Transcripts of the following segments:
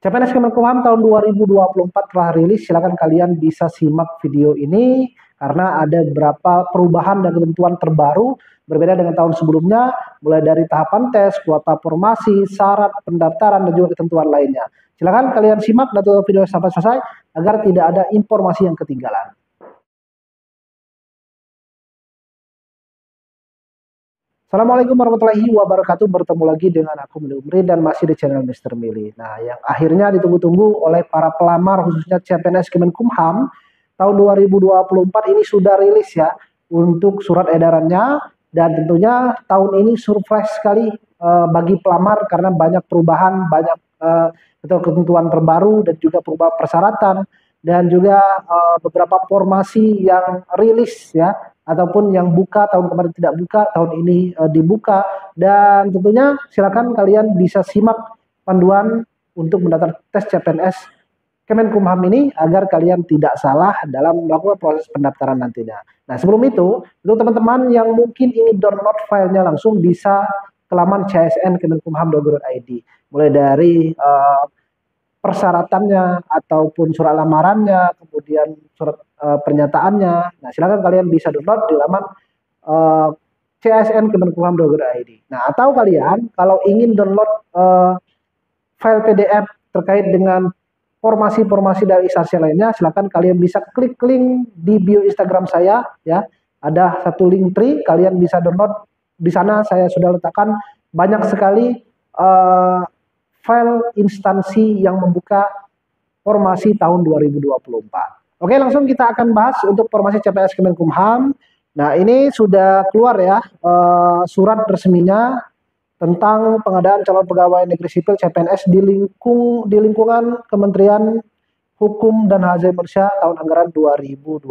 CPNS Kemenkumham tahun 2024 telah rilis. Silakan kalian bisa simak video ini karena ada beberapa perubahan dan ketentuan terbaru berbeda dengan tahun sebelumnya, mulai dari tahapan tes, kuota formasi, syarat pendaftaran, dan juga ketentuan lainnya. Silakan kalian simak dan tonton video sampai selesai agar tidak ada informasi yang ketinggalan. Assalamualaikum warahmatullahi wabarakatuh. Bertemu lagi dengan aku Mili Umri dan masih di channel Mr. Mili. Nah, yang akhirnya ditunggu-tunggu oleh para pelamar khususnya CPNS Kemenkumham tahun 2024 ini sudah rilis ya untuk surat edarannya, dan tentunya tahun ini surprise sekali bagi pelamar karena banyak perubahan, banyak ketentuan terbaru dan juga perubahan persyaratan dan juga beberapa formasi yang rilis ya, ataupun yang buka tahun kemarin tidak buka, tahun ini dibuka. Dan tentunya silakan kalian bisa simak panduan untuk mendaftar tes CPNS Kemenkumham ini agar kalian tidak salah dalam melakukan proses pendaftaran nantinya. Nah, sebelum itu, untuk teman-teman yang mungkin ingin download filenya langsung bisa ke laman csn.kemenkumham.go.id. Mulai dari persyaratannya ataupun surat lamarannya, kemudian surat pernyataannya. Nah, silakan kalian bisa download di laman csn.kemenkumham.go.id. Nah, atau kalian kalau ingin download file PDF terkait dengan formasi-formasi dari instansi lainnya, silakan kalian bisa klik link di bio Instagram saya ya. Ada satu link tree, kalian bisa download. Di sana saya sudah letakkan banyak sekali file instansi yang membuka formasi tahun 2024. Oke, langsung kita akan bahas untuk formasi CPNS Kemenkumham. Nah, ini sudah keluar ya surat resminya tentang pengadaan calon pegawai negeri sipil CPNS di lingkungan Kementerian Hukum dan Hak Asasi Manusia tahun anggaran 2024.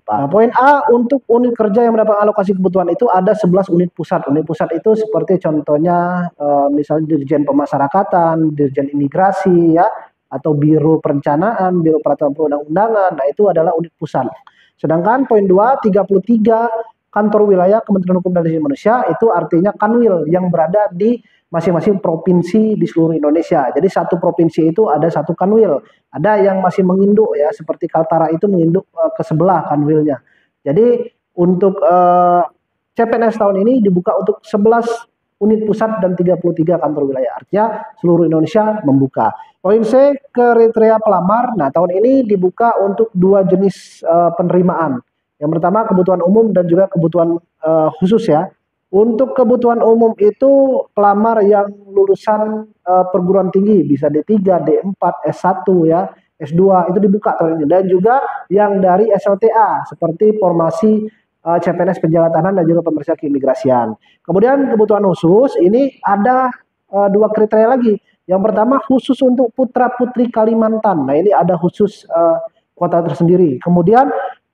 Nah, poin A, untuk unit kerja yang mendapat alokasi kebutuhan itu ada 11 unit pusat. Unit pusat itu seperti contohnya misalnya Dirjen Pemasyarakatan, Dirjen Imigrasi ya, atau Biro Perencanaan, Biro Peraturan Perundang-undangan. Nah, itu adalah unit pusat. Sedangkan poin 2, 33 kantor wilayah Kementerian Hukum dan Hak Asasi Manusia itu artinya kanwil yang berada di masing-masing provinsi di seluruh Indonesia. Jadi satu provinsi itu ada satu kanwil. Ada yang masih menginduk ya, seperti Kaltara itu menginduk ke sebelah kanwilnya. Jadi untuk CPNS tahun ini dibuka untuk 11 unit pusat dan 33 kantor wilayah. Artinya seluruh Indonesia membuka. Poin C, kriteria pelamar. Nah, tahun ini dibuka untuk 2 jenis penerimaan. Yang pertama kebutuhan umum dan juga kebutuhan khusus ya. Untuk kebutuhan umum itu pelamar yang lulusan perguruan tinggi bisa D3, D4, S1 ya, S2 itu dibuka tahun ini. Dan juga yang dari SLTA seperti formasi CPNS penjaga tahanan dan juga pemeriksaan keimigrasian. Kemudian kebutuhan khusus ini ada 2 kriteria lagi. Yang pertama khusus untuk putra-putri Kalimantan. Nah, ini ada khusus kuota tersendiri. Kemudian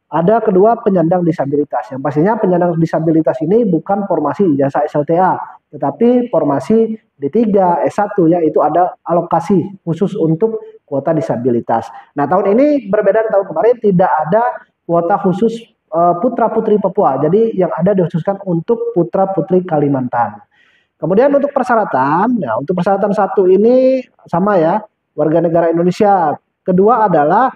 ada kedua penyandang disabilitas. Yang pastinya penyandang disabilitas ini bukan formasi ijazah SLTA, tetapi formasi D3, S1 ya, itu ada alokasi khusus untuk kuota disabilitas. Nah, tahun ini berbeda dari tahun kemarin, tidak ada kuota khusus putra-putri Papua. Jadi yang ada dikhususkan untuk putra-putri Kalimantan. Kemudian untuk persyaratan, ya untuk persyaratan 1 ini sama ya, warga negara Indonesia. Kedua adalah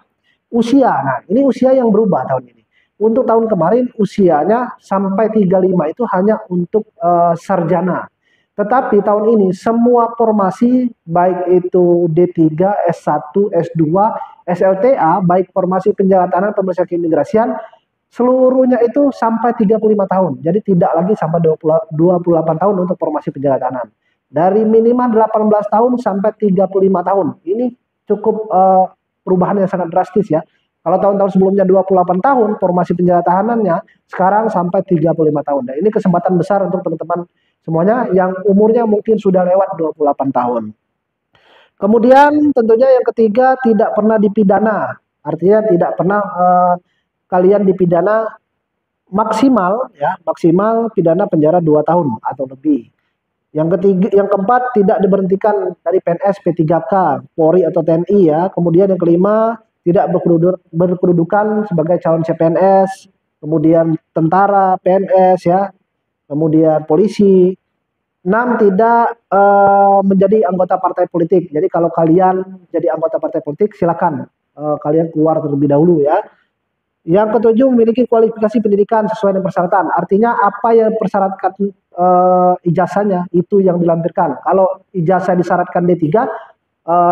usia. Nah, ini usia yang berubah tahun ini. Untuk tahun kemarin usianya sampai 35 itu hanya untuk sarjana. Tetapi tahun ini semua formasi baik itu D3, S1, S2, SLTA, baik formasi penjaga tahanan, pemeriksaan keimigrasian, seluruhnya itu sampai 35 tahun. Jadi tidak lagi sampai 28 tahun untuk formasi penjaga tahanan. Dari minimal 18 tahun sampai 35 tahun. Ini cukup perubahan yang sangat drastis ya. Kalau tahun-tahun sebelumnya 28 tahun formasi penjaga tahanannya, sekarang sampai 35 tahun. Nah, ini kesempatan besar untuk teman-teman semuanya yang umurnya mungkin sudah lewat 28 tahun. Kemudian tentunya yang ketiga, tidak pernah dipidana. Artinya tidak pernah kalian dipidana maksimal ya, maksimal pidana penjara 2 tahun atau lebih. Yang ketiga, yang keempat, tidak diberhentikan dari PNS, P3K, Polri atau TNI ya. Kemudian yang kelima, tidak berkedudukan sebagai calon CPNS, kemudian tentara, PNS ya, kemudian polisi. 6 tidak menjadi anggota partai politik. Jadi kalau kalian jadi anggota partai politik, silakan kalian keluar terlebih dahulu ya. Yang ketujuh, memiliki kualifikasi pendidikan sesuai dengan persyaratan. Artinya apa yang persyaratkan ijazahnya itu yang dilampirkan. Kalau ijazah disyaratkan D3,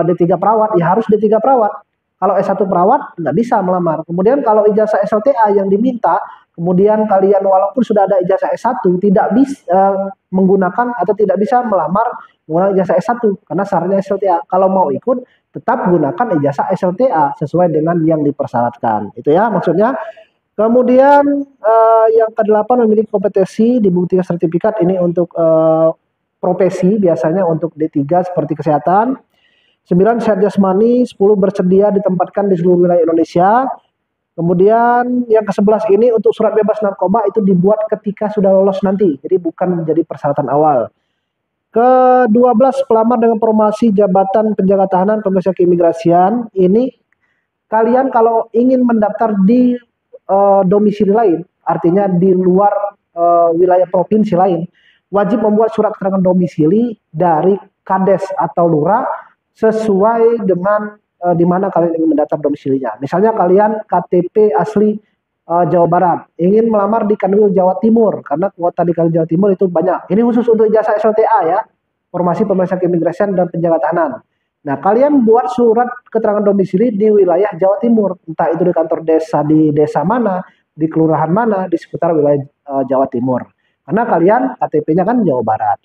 D3 perawat, ya harus D3 perawat. Kalau S1 perawat nggak bisa melamar. Kemudian kalau ijazah SLTA yang diminta, kemudian kalian walaupun sudah ada ijazah S1 tidak bisa menggunakan atau tidak bisa melamar menggunakan ijazah S1 karena syaratnya SLTA. Kalau mau ikut tetap gunakan ijazah SLTA sesuai dengan yang dipersyaratkan. Itu ya maksudnya. Kemudian yang ke-8 memiliki kompetensi dibuktikan sertifikat ini untuk profesi biasanya untuk D3 seperti kesehatan. 9 sehat jasmani, 10 bersedia ditempatkan di seluruh wilayah Indonesia. Kemudian yang ke-11 ini untuk surat bebas narkoba itu dibuat ketika sudah lolos nanti, jadi bukan menjadi persyaratan awal. Ke-12 pelamar dengan promosi jabatan penjaga tahanan pemeriksaan keimigrasian. Ini kalian kalau ingin mendaftar di domisili lain, artinya di luar wilayah provinsi lain, wajib membuat surat keterangan domisili dari Kades atau Lurah sesuai dengan di mana kalian ingin mendaftar domisilinya. Misalnya kalian KTP asli Jawa Barat, ingin melamar di Kanwil Jawa Timur, karena kuota di Kanwil Jawa Timur itu banyak. Ini khusus untuk ijazah SLTA ya, formasi pemeriksaan keimigrasian dan penjaga tahanan. Nah, kalian buat surat keterangan domisili di wilayah Jawa Timur, entah itu di kantor desa di desa mana, di kelurahan mana, di seputar wilayah Jawa Timur. Karena kalian KTP-nya kan Jawa Barat.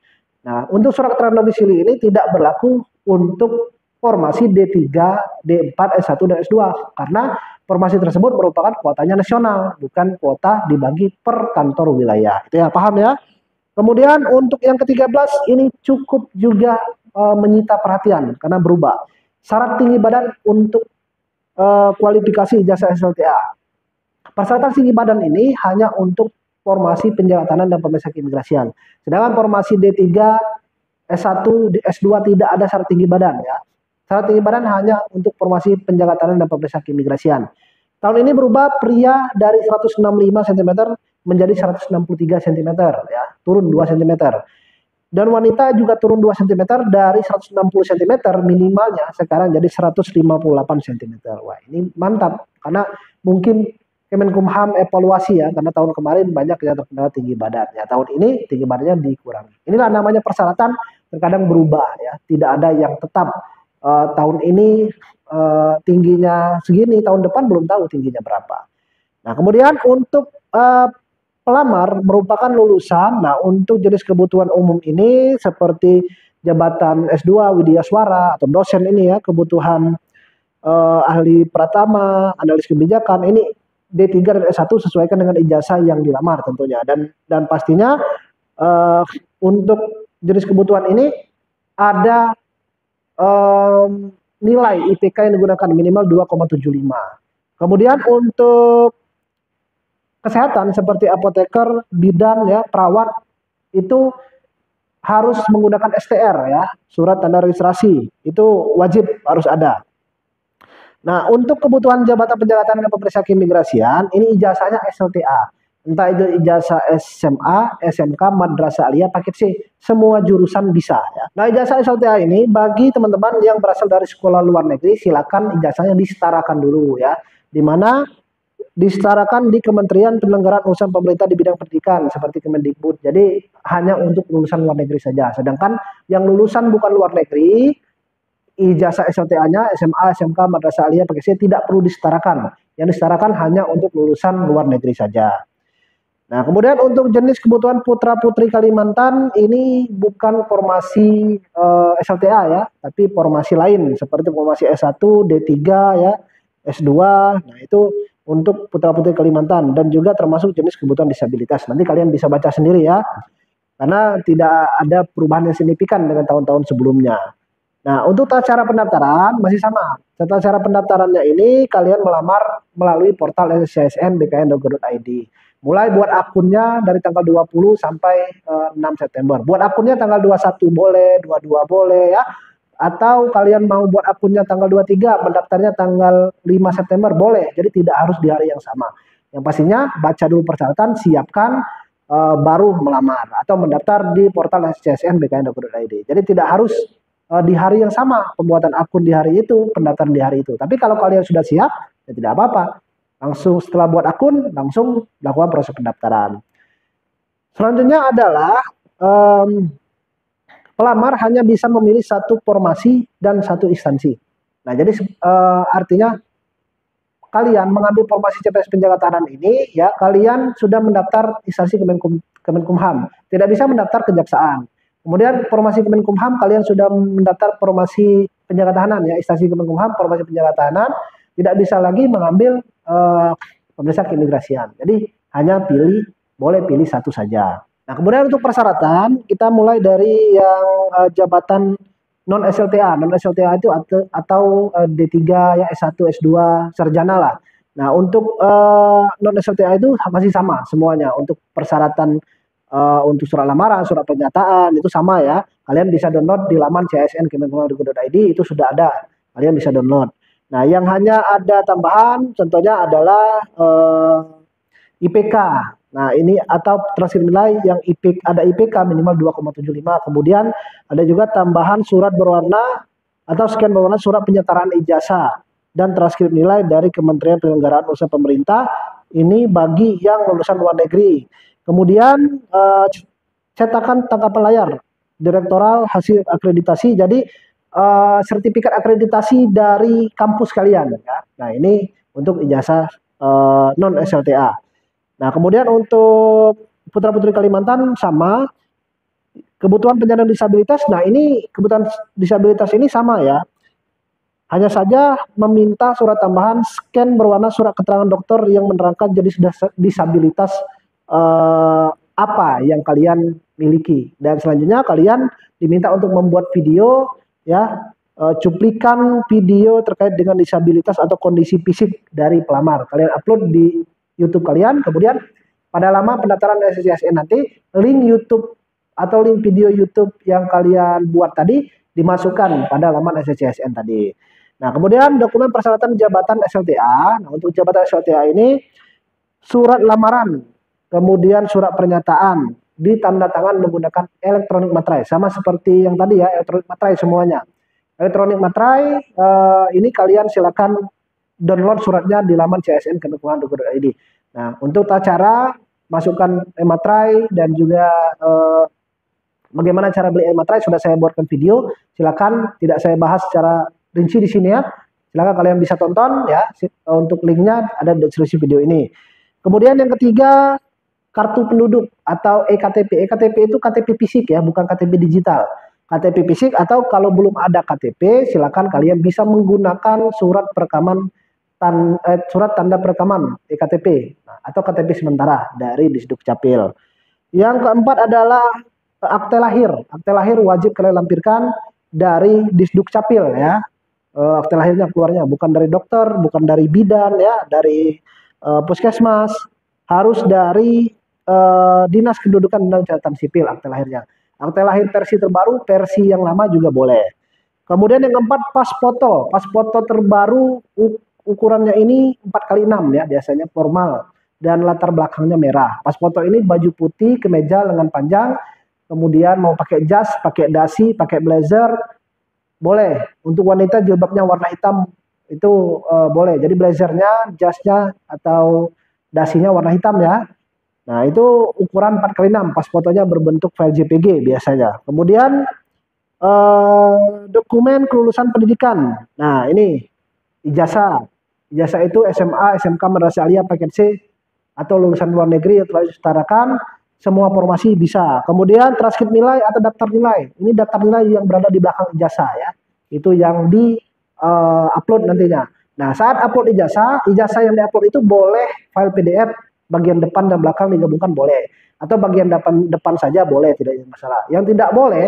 Nah, untuk surat keterangan domisili ini tidak berlaku untuk formasi D3, D4, S1, dan S2. Karena formasi tersebut merupakan kuotanya nasional, bukan kuota dibagi per kantor wilayah. Itu ya, paham ya? Kemudian untuk yang ke-13 ini cukup juga menyita perhatian karena berubah. Syarat tinggi badan untuk kualifikasi ijazah SLTA. Persyaratan tinggi badan ini hanya untuk formasi penjaga tahanan dan pemeriksaan keimigrasian. Sedangkan formasi D3, S1, S2 tidak ada syarat tinggi badan ya. Syarat tinggi badan hanya untuk formasi penjaga tahanan dan pemeriksaan keimigrasian. Tahun ini berubah, pria dari 165 cm menjadi 163 cm ya, turun 2 cm. Dan wanita juga turun 2 cm dari 160 cm minimalnya sekarang jadi 158 cm. Wah, ini mantap karena mungkin Kemenkumham evaluasi ya, karena tahun kemarin banyak yang terkena tinggi badan. Ya, tahun ini tinggi badannya dikurangi. Inilah namanya persyaratan terkadang berubah ya, tidak ada yang tetap. Tahun ini tingginya segini, tahun depan belum tahu tingginya berapa. Nah, kemudian untuk pelamar merupakan lulusan. Nah, untuk jenis kebutuhan umum ini seperti jabatan S2, widyaswara atau dosen ini ya, kebutuhan ahli pratama, analis kebijakan ini D3 dan S1 sesuaikan dengan ijazah yang dilamar tentunya. Dan pastinya untuk jenis kebutuhan ini ada nilai IPK yang digunakan minimal 2,75. Kemudian untuk kesehatan seperti apoteker, bidan ya, perawat itu harus menggunakan STR ya, surat tanda registrasi. Itu wajib harus ada. Nah, untuk kebutuhan jabatan penjaga tahanan dan pemeriksaan keimigrasian, ini ijazahnya SLTA. Entah itu ijazah SMA, SMK, madrasah aliyah, paket C, semua jurusan bisa ya. Nah, ijazah SLTA ini bagi teman-teman yang berasal dari sekolah luar negeri, silakan ijazahnya disetarakan dulu ya. Di mana disetarakan di Kementerian Penyelenggaraan Urusan Pemerintah di bidang pendidikan seperti Kemendikbud. Jadi hanya untuk lulusan luar negeri saja. Sedangkan yang lulusan bukan luar negeri, ijazah SLTA-nya SMA, SMK, madrasah aliyah, paket C tidak perlu disetarakan. Yang disetarakan hanya untuk lulusan luar negeri saja. Nah, kemudian untuk jenis kebutuhan putra-putri Kalimantan ini bukan formasi SLTA ya, tapi formasi lain seperti formasi S1, D3 ya, S2. Nah, itu untuk putra-putri Kalimantan dan juga termasuk jenis kebutuhan disabilitas. Nanti kalian bisa baca sendiri ya. Karena tidak ada perubahan yang signifikan dengan tahun-tahun sebelumnya. Nah, untuk tata cara pendaftaran masih sama. Tata cara pendaftarannya ini kalian melamar melalui portal scsn.bkn.go.id. Mulai buat akunnya dari tanggal 20 sampai 6 September. Buat akunnya tanggal 21 boleh, 22 boleh ya. Atau kalian mau buat akunnya tanggal 23, mendaftarnya tanggal 5 September boleh. Jadi tidak harus di hari yang sama. Yang pastinya baca dulu persyaratan, siapkan baru melamar atau mendaftar di portal scsn.bkn.go.id. Jadi tidak harus di hari yang sama pembuatan akun di hari itu, pendaftaran di hari itu. Tapi kalau kalian sudah siap, ya tidak apa-apa. Langsung setelah buat akun, langsung lakukan proses pendaftaran. Selanjutnya adalah pelamar hanya bisa memilih satu formasi dan satu instansi. Nah, jadi artinya kalian mengambil formasi CPNS penjaga tahanan ini, ya kalian sudah mendaftar instansi Kemenkumham, tidak bisa mendaftar kejaksaan. Kemudian formasi Kemenkumham kalian sudah mendaftar formasi penjaga tahanan, ya instansi Kemenkumham formasi penjaga tahanan, tidak bisa lagi mengambil pemeriksa keimigrasian. Jadi hanya boleh pilih satu saja. Nah, kemudian untuk persyaratan kita mulai dari yang jabatan non SLTA. Non SLTA itu atau D3 ya, S1, S2, sarjana lah. Nah, untuk non SLTA itu masih sama semuanya. Untuk persyaratan untuk surat lamaran, surat pernyataan itu sama ya. Kalian bisa download di laman csn.kemenkumham.go.id, itu sudah ada. Kalian bisa download. Nah, yang hanya ada tambahan contohnya adalah IPK. Nah, ini atau transkrip nilai yang ada IPK minimal 2,75. Kemudian ada juga tambahan surat berwarna atau scan berwarna surat penyetaraan ijazah dan transkrip nilai dari Kementerian Penyelenggaraan Usaha Pemerintah. Ini bagi yang lulusan luar negeri. Kemudian cetakan tangkapan layar direktoral hasil akreditasi. Jadi sertifikat akreditasi dari kampus kalian. Ya. Nah, ini untuk ijazah non SLTA. Nah, kemudian untuk putra-putri Kalimantan sama, kebutuhan penyandang disabilitas. Nah, ini kebutuhan disabilitas ini sama ya. Hanya saja meminta surat tambahan scan berwarna surat keterangan dokter yang menerangkan jenis disabilitas apa yang kalian miliki. Dan selanjutnya kalian diminta untuk membuat video ya, cuplikan video terkait dengan disabilitas atau kondisi fisik dari pelamar. Kalian upload di YouTube kalian, kemudian pada lama pendaftaran SCSN nanti link YouTube atau link video YouTube yang kalian buat tadi dimasukkan pada laman SCSN tadi. Nah, kemudian dokumen persyaratan jabatan SLTA. Nah, untuk jabatan SLTA ini surat lamaran, kemudian surat pernyataan ditanda tangan menggunakan elektronik materai, sama seperti yang tadi ya, elektronik materai semuanya. Elektronik materai ini kalian silakan download suratnya di laman csn.kemenkumham.go.id. Nah, untuk tata cara masukkan e-materai dan juga bagaimana cara beli e-materai sudah saya buatkan video. Silakan, tidak saya bahas secara rinci di sini ya. Silakan kalian bisa tonton ya. Untuk linknya ada di deskripsi video ini. Kemudian yang ketiga, kartu penduduk atau EKTP. EKTP itu KTP fisik ya, bukan KTP digital. KTP fisik atau kalau belum ada KTP, silakan kalian bisa menggunakan surat perekaman surat tanda perekaman EKTP atau KTP sementara dari Disduk Capil. Yang keempat adalah akte lahir. Akte lahir wajib kalian lampirkan dari Disduk Capil ya. Akte lahirnya keluarnya bukan dari dokter, bukan dari bidan ya, dari puskesmas, harus dari Dinas Kependudukan dan Catatan Sipil akte lahirnya. Akte lahir versi terbaru, versi yang lama juga boleh. Kemudian yang keempat, pas foto. Pas foto terbaru ukurannya ini 4x6 ya, biasanya formal dan latar belakangnya merah. Pas foto ini baju putih, kemeja lengan panjang, kemudian mau pakai jas, pakai dasi, pakai blazer, boleh. Untuk wanita jilbabnya warna hitam itu boleh. Jadi blazernya, jasnya atau dasinya warna hitam ya. Nah, itu ukuran 4x6, pas fotonya berbentuk file JPG biasanya. Kemudian dokumen kelulusan pendidikan. Nah, ini ijazah. Ijazah itu SMA, SMK, Madrasah Aliyah, paket C, atau lulusan luar negeri yang telah disetarakan, semua formasi bisa. Kemudian transkrip nilai atau daftar nilai. Ini daftar nilai yang berada di belakang ijazah ya. Itu yang di upload nantinya. Nah, saat upload ijazah yang di-upload itu boleh file PDF bagian depan dan belakang digabungkan boleh. Atau bagian depan saja boleh, tidak ada masalah. Yang tidak boleh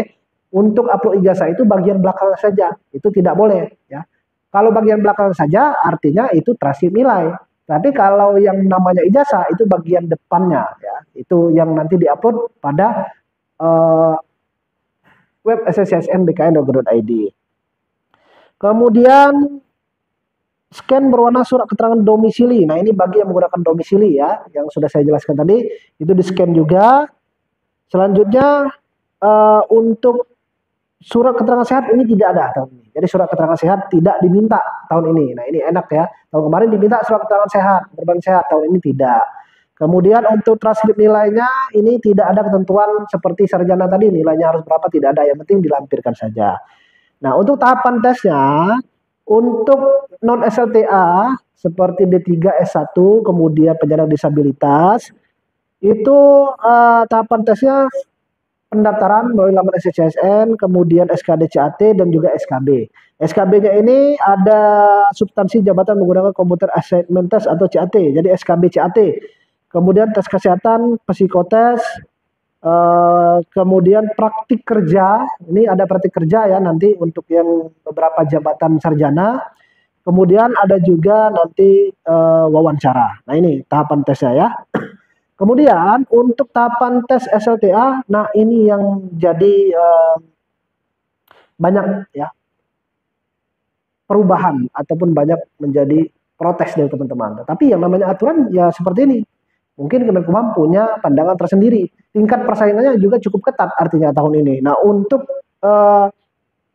untuk upload ijazah itu bagian belakang saja. Itu tidak boleh ya. Kalau bagian belakang saja artinya itu transkrip nilai. Tapi kalau yang namanya ijazah itu bagian depannya ya. Itu yang nanti diupload pada web scsn.bkn.go.id. Kemudian Scan berwarna surat keterangan domisili. Nah, ini bagi yang menggunakan domisili ya, yang sudah saya jelaskan tadi, itu di-scan juga. Selanjutnya untuk surat keterangan sehat ini tidak ada tahun ini. Jadi surat keterangan sehat tidak diminta tahun ini. Nah, ini enak ya. Tahun kemarin diminta surat keterangan sehat, berbadan sehat, tahun ini tidak. Kemudian untuk transkrip nilainya ini tidak ada ketentuan seperti sarjana tadi, nilainya harus berapa, tidak ada, yang penting dilampirkan saja. Nah, untuk tahapan tesnya, untuk non SLTA seperti D3 S1 kemudian penyandang disabilitas itu tahapan tesnya pendaftaran melalui laman SCCSN, kemudian SKD CAT dan juga SKB. SKB-nya ini ada substansi jabatan menggunakan komputer assignment test atau CAT. Jadi SKB CAT. Kemudian tes kesehatan, psikotes, kemudian praktik kerja. Ini ada praktik kerja ya nanti untuk yang beberapa jabatan sarjana. Kemudian ada juga nanti wawancara. Nah, ini tahapan tesnya ya. Kemudian untuk tahapan tes SLTA, nah ini yang jadi banyak ya perubahan ataupun banyak menjadi protes dari teman-teman. Tetapi yang namanya aturan ya seperti ini. Mungkin Kemenkumham punya pandangan tersendiri. Tingkat persaingannya juga cukup ketat artinya tahun ini. Nah, untuk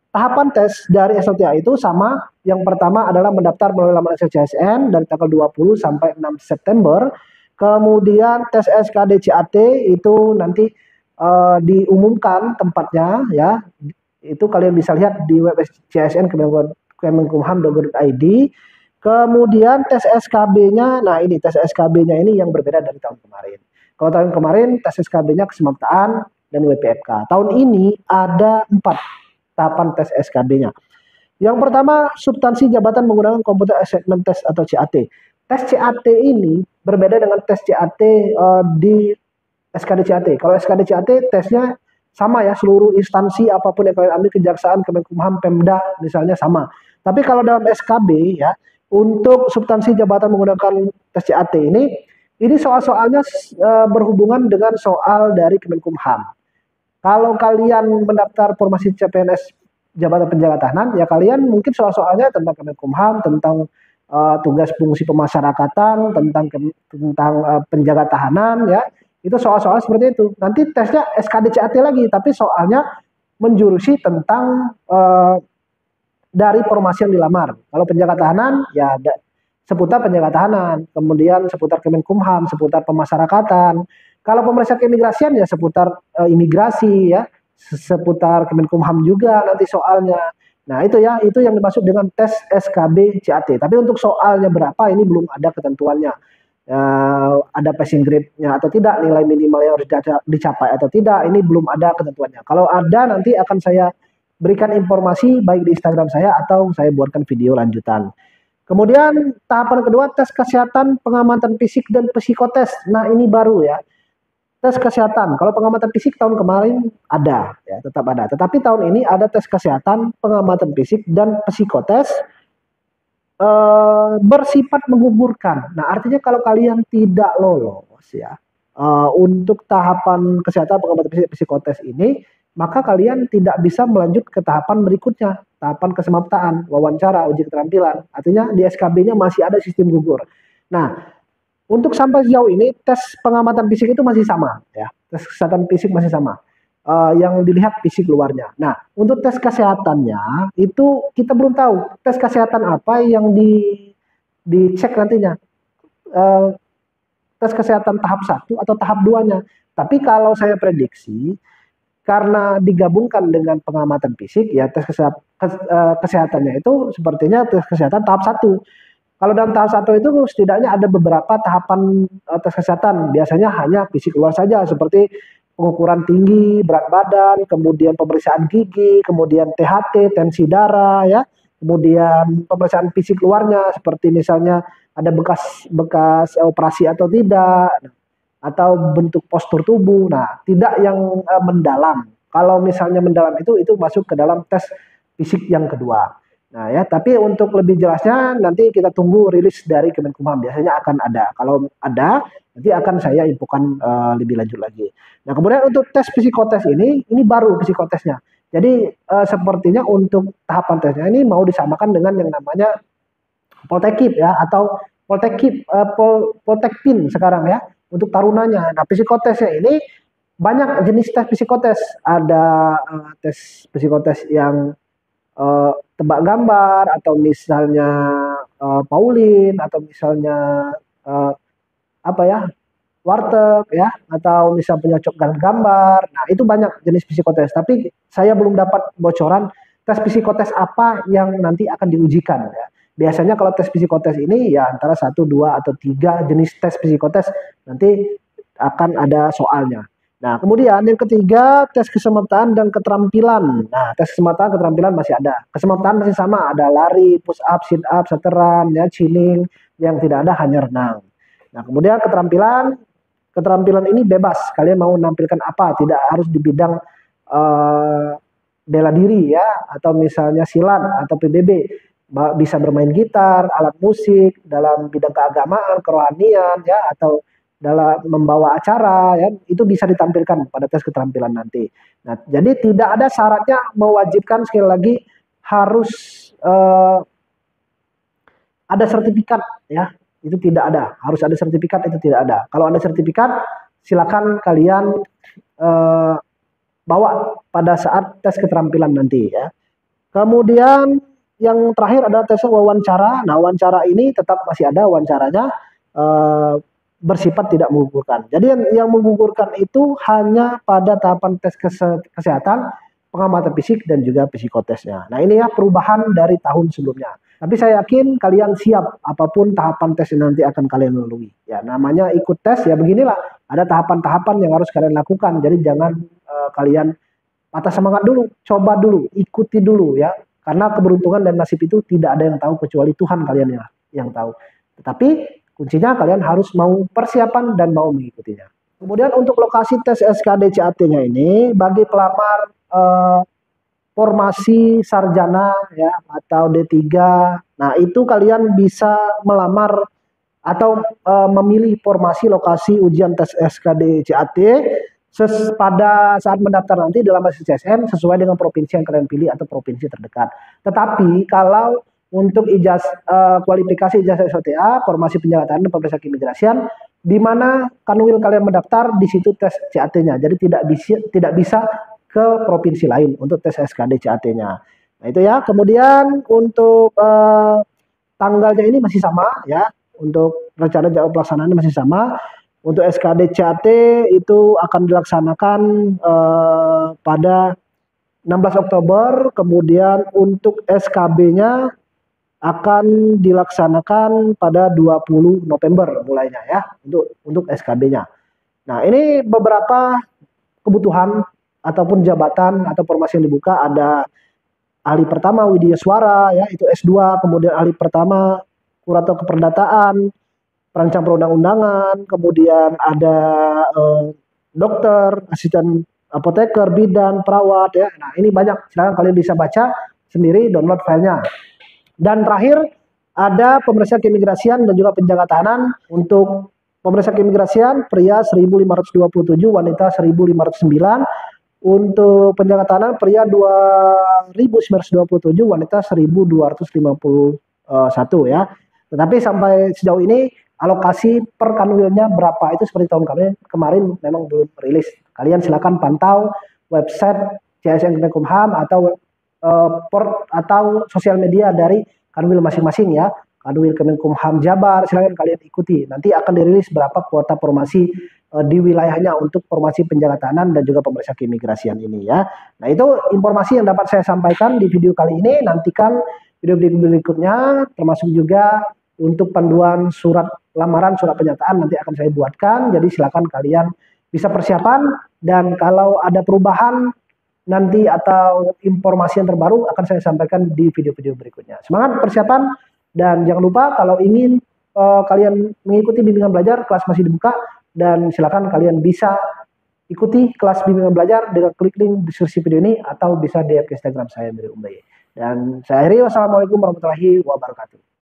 tahapan tes dari SLTA itu sama. Yang pertama adalah mendaftar melalui laman SCCSN dari tanggal 20 sampai 6 September. Kemudian tes SKD CAT itu nanti diumumkan tempatnya ya. Itu kalian bisa lihat di web SCCSN kemenkumham.go.id. Kemudian tes SKB-nya, nah ini tes SKB-nya ini yang berbeda dari tahun kemarin. Kalau tahun kemarin tes SKB-nya kesemaptaan dan WPFK. Tahun ini ada 4 tahapan tes SKB-nya. Yang pertama, substansi jabatan menggunakan komputer assignment test atau CAT. Tes CAT ini berbeda dengan tes CAT di SKD CAT. Kalau SKD CAT tesnya sama ya, seluruh instansi apapun yang kalian ambil, Kejaksaan, Kemenkumham, Pemda misalnya sama. Tapi kalau dalam SKB ya, untuk substansi jabatan menggunakan tes CAT ini soal-soalnya berhubungan dengan soal dari Kemenkumham. Kalau kalian mendaftar formasi CPNS jabatan penjaga tahanan, ya kalian mungkin soal-soalnya tentang Kemenkumham, tentang tugas fungsi pemasyarakatan, tentang penjaga tahanan ya. Itu soal-soal seperti itu. Nanti tesnya SKD CAT lagi, tapi soalnya menjurusi tentang dari formasi yang dilamar. Kalau penjaga tahanan ya seputar penjaga tahanan, kemudian seputar Kemenkumham, seputar pemasyarakatan. Kalau pemeriksaan keimigrasian ya seputar imigrasi ya, seputar Kemenkumham juga nanti soalnya. Nah, itu ya, itu yang dimaksud dengan tes SKB CAT. Tapi untuk soalnya berapa ini belum ada ketentuannya. Ada passing grade-nya atau tidak, nilai minimal yang harus dicapai atau tidak, ini belum ada ketentuannya. Kalau ada nanti akan saya berikan informasi baik di Instagram saya atau saya buatkan video lanjutan. Kemudian tahapan kedua tes kesehatan, pengamatan fisik dan psikotes. Nah, ini baru ya. Tes kesehatan. Kalau pengamatan fisik tahun kemarin ada ya, tetap ada. Tetapi tahun ini ada tes kesehatan, pengamatan fisik dan psikotes bersifat menggugurkan. Nah, artinya kalau kalian tidak lolos ya untuk tahapan kesehatan, pengamatan fisik, psikotes ini, maka kalian tidak bisa melanjut ke tahapan berikutnya, tahapan kesemaptaan, wawancara, uji keterampilan. Artinya di SKB-nya masih ada sistem gugur. Nah, untuk sampai sejauh ini tes pengamatan fisik itu masih sama ya, tes kesehatan fisik masih sama. Yang dilihat fisik luarnya. Nah, untuk tes kesehatannya itu kita belum tahu tes kesehatan apa yang dicek nantinya. Tes kesehatan tahap 1 atau tahap 2-nya. Tapi kalau saya prediksi karena digabungkan dengan pengamatan fisik ya, tes kesehatannya itu sepertinya tes kesehatan tahap 1. Kalau dalam tahap 1 itu setidaknya ada beberapa tahapan tes kesehatan. Biasanya hanya fisik luar saja seperti pengukuran tinggi, berat badan, kemudian pemeriksaan gigi, kemudian THT, tensi darah ya. Kemudian pemeriksaan fisik luarnya seperti misalnya ada bekas operasi atau tidak, atau bentuk postur tubuh. Nah, tidak yang mendalam. Kalau misalnya mendalam itu masuk ke dalam tes fisik yang kedua. Nah ya, tapi untuk lebih jelasnya nanti kita tunggu rilis dari Kemenkumham. Biasanya akan ada. Kalau ada, nanti akan saya infokan lebih lanjut lagi. Nah, kemudian untuk tes psikotes ini baru psikotesnya. Jadi sepertinya untuk tahapan tesnya ini mau disamakan dengan yang namanya Poltekip ya, atau Poltekip, Poltekpin sekarang ya untuk tarunanya. Nah, psikotesnya ini banyak jenis tes psikotes. Ada tes psikotes yang tebak gambar, atau misalnya Pauline, atau misalnya eh, apa ya, warteg ya, atau misal penyocok gambar. Nah, itu banyak jenis psikotes, tapi saya belum dapat bocoran tes psikotes apa yang nanti akan diujikan ya. Biasanya kalau tes psikotes ini ya antara satu, dua, atau tiga jenis tes psikotes nanti akan ada soalnya. Nah, kemudian yang ketiga, tes kesemaptaan dan keterampilan. Nah, tes kesemaptaan keterampilan masih ada. Kesemaptaan masih sama, ada lari, push up, sit up, seteran, ya, chinning. Yang tidak ada hanya renang. Nah, kemudian keterampilan ini bebas. Kalian mau menampilkan apa? Tidak harus di bidang bela diri ya, atau misalnya silat atau PBB. Bisa bermain gitar, alat musik, dalam bidang keagamaan, kerohanian ya, atau dalam membawa acara ya, itu bisa ditampilkan pada tes keterampilan nanti. Nah, jadi tidak ada syaratnya mewajibkan, sekali lagi harus ada sertifikat ya, itu tidak ada. Harus ada sertifikat, itu tidak ada. Kalau ada sertifikat, silakan kalian bawa pada saat tes keterampilan nanti ya. Kemudian yang terakhir adalah tes wawancara. Nah, wawancara ini tetap masih ada wawancaranya, bersifat tidak menggugurkan. Jadi yang menggugurkan itu hanya pada tahapan tes kesehatan, pengamatan fisik, dan juga psikotesnya. Nah, ini ya perubahan dari tahun sebelumnya. Tapi saya yakin kalian siap apapun tahapan tes yang nanti akan kalian lalui. Ya, namanya ikut tes ya beginilah. Ada tahapan-tahapan yang harus kalian lakukan. Jadi jangan kalian patah semangat dulu, coba dulu, ikuti dulu ya. Karena keberuntungan dan nasib itu tidak ada yang tahu kecuali Tuhan kalian yang tahu. Tetapi kuncinya kalian harus mau persiapan dan mau mengikutinya. Kemudian untuk lokasi tes SKD CAT-nya ini bagi pelamar formasi sarjana ya atau D3. Nah, itu kalian bisa melamar atau memilih formasi lokasi ujian tes SKD CAT pada saat mendaftar nanti dalam SSCSN sesuai dengan provinsi yang kalian pilih atau provinsi terdekat. Tetapi kalau untuk kualifikasi ijazah SOTA, formasi penjagaan dan pemeriksaan keimigrasian, di mana kanwil kalian mendaftar, di situ tes CAT-nya. Jadi tidak bisa ke provinsi lain untuk tes SKD CAT-nya. Nah, itu ya. Kemudian untuk tanggalnya ini masih sama ya. Untuk rencana jadwal pelaksanaannya masih sama. Untuk SKD CAT itu akan dilaksanakan pada 16 Oktober, kemudian untuk SKB-nya akan dilaksanakan pada 20 November mulainya ya, untuk SKB-nya. Nah, ini beberapa kebutuhan ataupun jabatan atau formasi yang dibuka. Ada ahli pertama Widya Suara ya, itu S2, kemudian ahli pertama kurator keperdataan, perancang perundang-undangan, kemudian ada dokter, asisten apoteker, bidan, perawat ya. Nah, ini banyak. Silakan kalian bisa baca sendiri, download filenya. Dan terakhir ada pemeriksaan keimigrasian dan juga penjaga tahanan. Untuk pemeriksaan keimigrasian pria 1527, wanita 1509. Untuk penjaga tahanan pria 2927, wanita 1251 ya. Tetapi sampai sejauh ini alokasi per kanwilnya berapa itu seperti tahun kemarin memang belum rilis. Kalian silakan pantau website CSN Kemenkumham atau port atau sosial media dari kanwil masing-masing ya. Kanwil Kemenkumham Jabar, silakan kalian ikuti. Nanti akan dirilis berapa kuota formasi di wilayahnya untuk formasi penjaga tahanan dan juga pemeriksa keimigrasian ini ya. Nah, itu informasi yang dapat saya sampaikan di video kali ini. Nantikan video berikutnya, termasuk juga untuk panduan surat lamaran, surat pernyataan nanti akan saya buatkan. Jadi silakan kalian bisa persiapan, dan kalau ada perubahan nanti atau informasi yang terbaru akan saya sampaikan di video-video berikutnya. Semangat persiapan, dan jangan lupa kalau ingin kalian mengikuti bimbingan belajar, kelas masih dibuka, dan silakan kalian bisa ikuti kelas bimbingan belajar dengan klik link deskripsi video ini atau bisa DM ke Instagram saya dari Umbaye. Dan saya akhiri, wassalamualaikum warahmatullahi wabarakatuh.